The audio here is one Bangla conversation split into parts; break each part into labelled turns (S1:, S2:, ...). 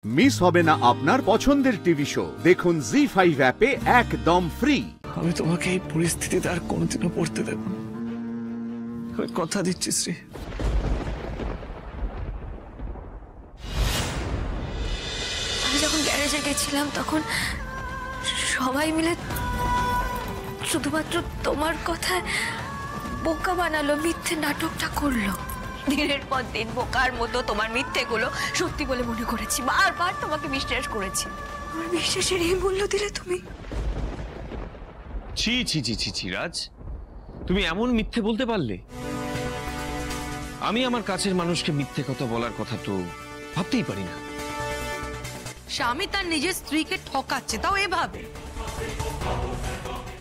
S1: মিস হবে না আপনার পছন্দের টিভি শো। দেখুন জি5 অ্যাপে একদম ফ্রি।
S2: আমি তোমাকে এই পরিস্থিতিতে আর কোনোদিনও পড়তে দেব না, আমি কথা দিচ্ছি শ্রী।
S3: আমি যখন গ্যারেজে গেছিলাম তখন সবাই মিলে শুধুমাত্র তোমার কথায় বোকা বানালো, মিথ্যে নাটকটা করলো। দিনের পর দিন বোকার মতো তোমার মিথ্যেগুলো সত্যি বলে মনে করেছি, বারবার তোমাকে বিশ্বাস করেছি। আমার বিশ্বাসের এই মূল্য দিলে তুমি।
S4: ছি ছি ছি ছি ছি রাজ, তুমি এমন মিথ্যে বলতে পারলে? আমি আমার কাছের মানুষকে মিথ্যে কথা বলার কথা তো ভাবতেই পারি না।
S5: স্বামী তার নিজের স্ত্রীকে ঠকাচ্ছে, তাও এভাবে।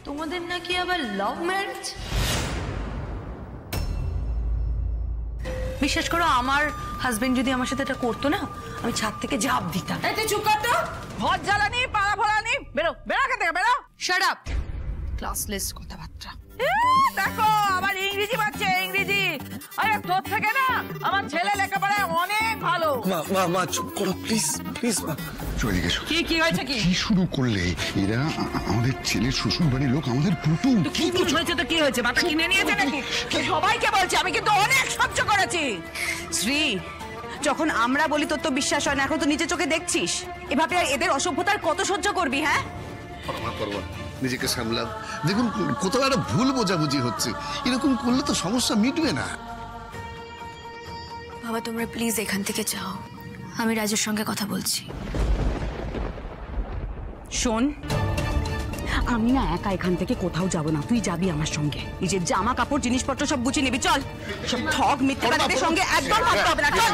S5: তোমাদের নাকি আবার লাভ ম্যারেজ? বিশ্বাস করো, আমার হাজবেন্ড যদি আমার সাথে এটা করতো না, আমি ছাদ থেকে ঝাঁপ দিতাম।
S6: এই চুপ কর তো, ঘর জ্বালানি পাড়া ফোড়ানি, বেরো বেরো এখান থেকে, বেরো।
S5: শাট আপ, ক্লাসলেস কথাবার্তা।
S6: দেখো আবার ইংরেজি বাচ্চা, ইংরেজি। আরে তোর থেকে না আমার ছেলে লেখাপড়ায় অনেক ভালো।
S2: মা চুপ করো প্লিজ প্লিজ। মা
S7: চলে গেছো।
S6: কি হয়েছে?
S7: কি শুরু করলে? এরা আমাদের ছেলের শ্বশুর বাড়ির লোক, আমাদের পুটু।
S6: কি হয়েছে তো কি হয়েছে? মাথা কিনে নিয়েছে নাকি? সবাইকে বলছি, আমি কিন্তু অনেক সহ্য করেছি।
S8: শ্রী, যখন আমরা বলি তোর তো বিশ্বাস হয় না, এখন তো নিজে চোখে দেখছিস। এভাবে আর এদের অসভ্যতার কত সহ্য করবি? হ্যাঁ,
S7: নিজেকে সামলাও। দেখুন কোথাও একটা ভুল বোঝাবুঝি হচ্ছে, এরকম করলে তো সমস্যা মিটবে না।
S3: বাবা তোমরা প্লিজ এখান থেকে যাও, আমি রাজের সঙ্গে কথা বলছি।
S8: শোন, আমি না একা এখান থেকে কোথাও যাব না, তুই যাবি আমার সঙ্গে। নিজের জামা কাপড় জিনিসপত্র সব গুছিয়ে নিবি, চল। সব ঠক মিথ্যাবাদীদের সঙ্গে একদম ভাবতে হবে না, চল।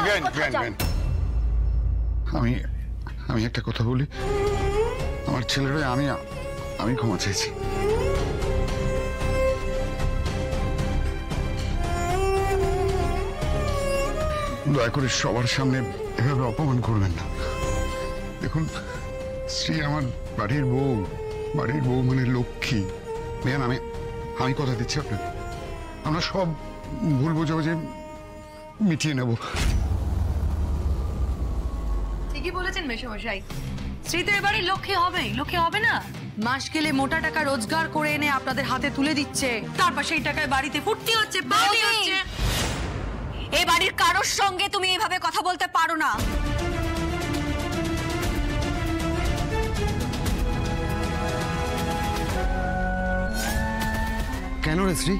S7: আমি একটা কথা বলি, আমার ছেলেরা আমি ক্ষমা চাইছি। দয়া করে সবার সামনে এভাবে অপমান করবেন না। দেখুন শ্রী আমার বাড়ির বউ মানে লক্ষ্মী। দেখেন আমি কথা দিচ্ছি আপনাকে, আমরা সব ভুল বোঝাবুঝি মিটিয়ে নেব।
S5: ঠিকই বলেছেন মেশমশাই, শ্রী তো এবারে লক্ষ্মী হবেই, লক্ষ্মী হবে না? মাস গেলে মোটা টাকা রোজগার করে এনে আপনাদের হাতে তুলে দিচ্ছে, তারপর সেই টাকায় বাড়িতে ফুর্তি হচ্ছে, পার্টি হচ্ছে।
S8: এই বাড়ির কারোর সঙ্গে তুমি এভাবে কথা বলতে পারো না।
S9: কেন রে শ্রী,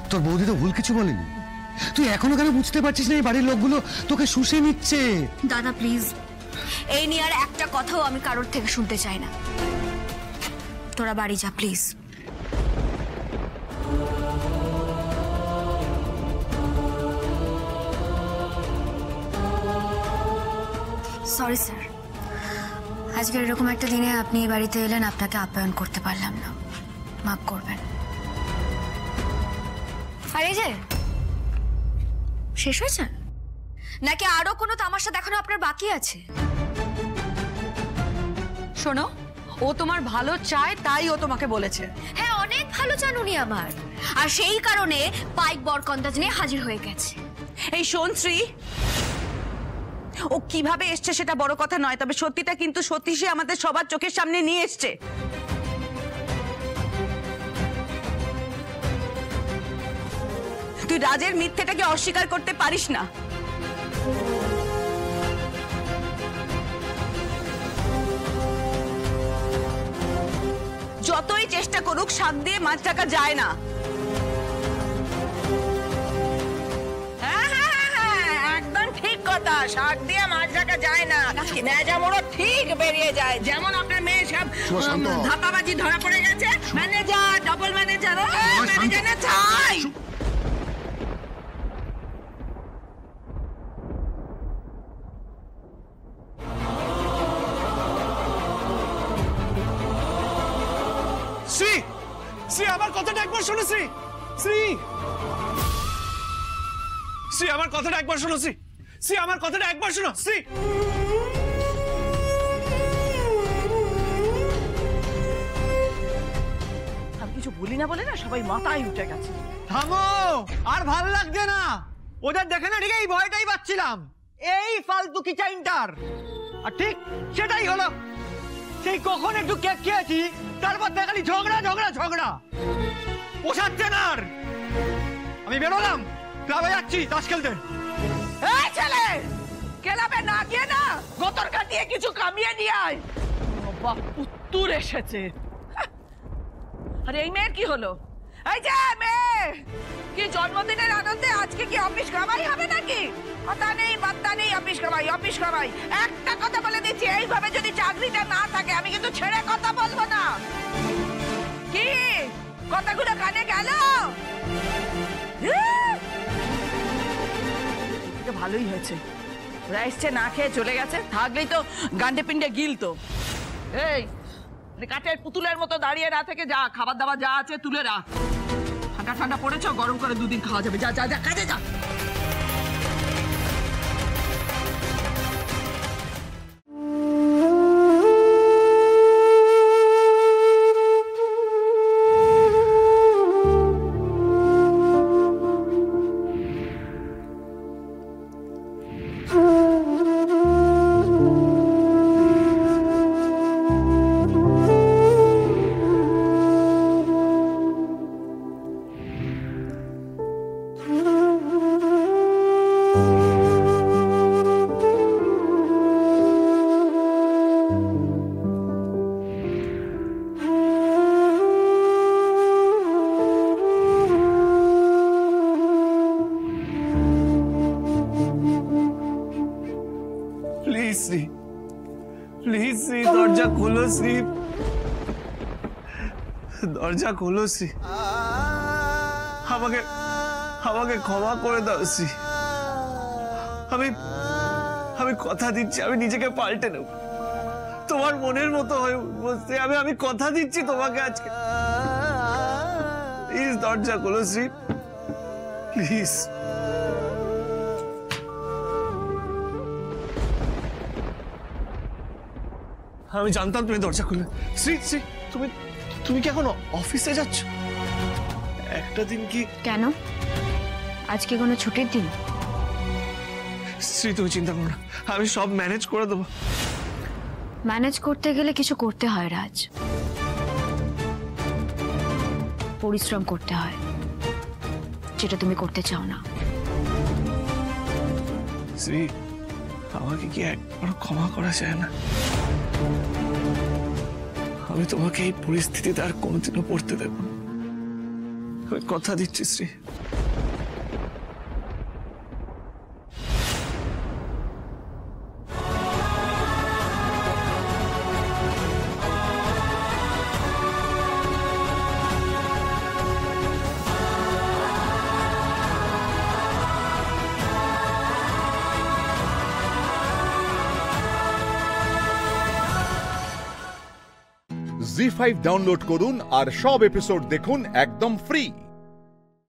S9: তোর বৌদি তো ভুল কিছু বলেনি। তুই এখনো কেন বুঝতে পারছিস না এই বাড়ির লোকগুলো তোকে শুষে নিচ্ছে?
S3: দাদা প্লিজ, এই নিয়ে আর একটা কথাও আমি কারোর থেকে শুনতে চাই না। তোরা বাড়ি যা প্লিজ। সরি স্যার, আজকের এরকম একটা দিনে আপনি এই বাড়িতে এলেন, আপনাকে আপ্যায়ন করতে পারলাম না, মাফ করবেন। আর এই যে শেষ হয়েছে নাকি আরো কোনো তামাশা দেখানো আপনার বাকি আছে?
S5: শোনো, ও তোমার ভালো চায় তাই ও তোমাকে বলেছে।
S3: হ্যাঁ, অনেক ভালো চান উনি আমার, আর সেই কারণে পাইক বরকন্দাজ নিয়ে হাজির হয়ে গেছে।
S8: এই শোন শ্রী, ও কিভাবে এসছে সেটা বড় কথা নয়, তবে সত্যিটা কিন্তু সত্যি সে আমাদের সবার চোখের সামনে নিয়ে এসছে। তুই রাজের মিথ্যেটাকে অস্বীকার করতে পারিস না। যতই চেষ্টা করুক, শাক দিয়ে মাছ ঢাকা যায় না।
S6: একদম ঠিক কথা, শাক দিয়ে মাছ ঢাকা যায় না, নেজা মোড়ো ঠিক বেরিয়ে যায়। যেমন আপনার মেয়ে সব ধাপাবাজি ধরা পড়ে গেছে। ম্যানেজার, ডবল ম্যানেজার, ম্যানেজার চাই।
S2: শ্রী, শ্রী আমার কথাটা একবার শোনো। শ্রী শ্রী শ্রী আমার কথাটা একবার শোনো। শ্রী শ্রী আমার কথাটা একবার শোনো। শ্রী
S6: আমি কিছু বলি না বলে না সবাই মাথায় উঠে গেছে।
S10: থামো, আর ভাল লাগছে না। ওদের দেখে না ঠিক এই ভয়টাই পাচ্ছিলাম, এই ফালতু কিচাইনটার। আর ঠিক সেটাই হলো। সেই কখন একটু কেক খেয়েছি, তারপর থেকে খালি ঝগড়া ঝগড়া ঝগড়া, পোষাচ্ছে না আর। আমি বেরোলাম, ক্লাবে যাচ্ছি তাস খেলতে।
S6: এই ছেলে, ক্লাবে না গিয়ে না গোতর কাটিয়ে কিছু কামিয়ে নিয়ে আয়। বাবা পুত্তুর এসেছে। আরে এই মেয়ের কি হলো? এই যে মেয়ে, কি জন্মদিনের আনন্দে আজকে কি অফিস কামাই হবে নাকি? কথা নেই বার্তা নেই, অফিস কামাই অফিস কামাই। একটা কথা বলে দিচ্ছি, এইভাবে যদি চাকরিটা না থাকে আমি কিন্তু ছেড়ে কথা বলবো না। কি কথাগুলো কানে গেল? ভালোই হয়েছে, ওরা এসছে না খেয়ে চলে গেছে, থাকলেই তো গান্ডে পিন্ডে গিলতো। এই কাঠের পুতুলের মতো দাঁড়িয়ে না থেকে যা, খাবার দাবার যা আছে তুলে রাখ। ঠান্ডা ঠান্ডা পড়েছ, গরম করে 2 দিন খাওয়া যাবে। যা যা যা, কাজে যা।
S2: প্লিজ শ্রী, প্লিজ শ্রী, দরজা খোলো শ্রী, দরজা খোলো শ্রী। আমাকে আমাকে ক্ষমা করে দাও শ্রী। আমি কথা দিচ্ছি, আমি নিজেকে পাল্টে নেব, তোমার মনের মতো হয়ে উঠবো শ্রী। আমি কথা দিচ্ছি তোমাকে আজকে। প্লিজ দরজা খোলো শ্রী, প্লিজ। আমি জানতাম তুমি দরজা খুলবে। শ্রী শ্রী, তুমি কি এখন অফিসে যাচ্ছ? একটা দিন কি?
S3: কেন, আজকে কোনো ছুটির দিন?
S2: শ্রী তুমি চিন্তা করো না, আমি সব ম্যানেজ করে দেবো।
S3: ম্যানেজ করতে গেলে কিছু করতে হয় রাজ, পরিশ্রম করতে হয়, যেটা তুমি করতে চাও না।
S2: শ্রী, আমাকে কি একবার ক্ষমা করা যায় না? আমি তোমাকে এই পরিস্থিতিতে আর কোনোদিনও পড়তে দেব না, আমি কথা দিচ্ছি শ্রী।
S1: জি5 ডাউনলোড করুন আর সব এপিসোড দেখুন একদম ফ্রি।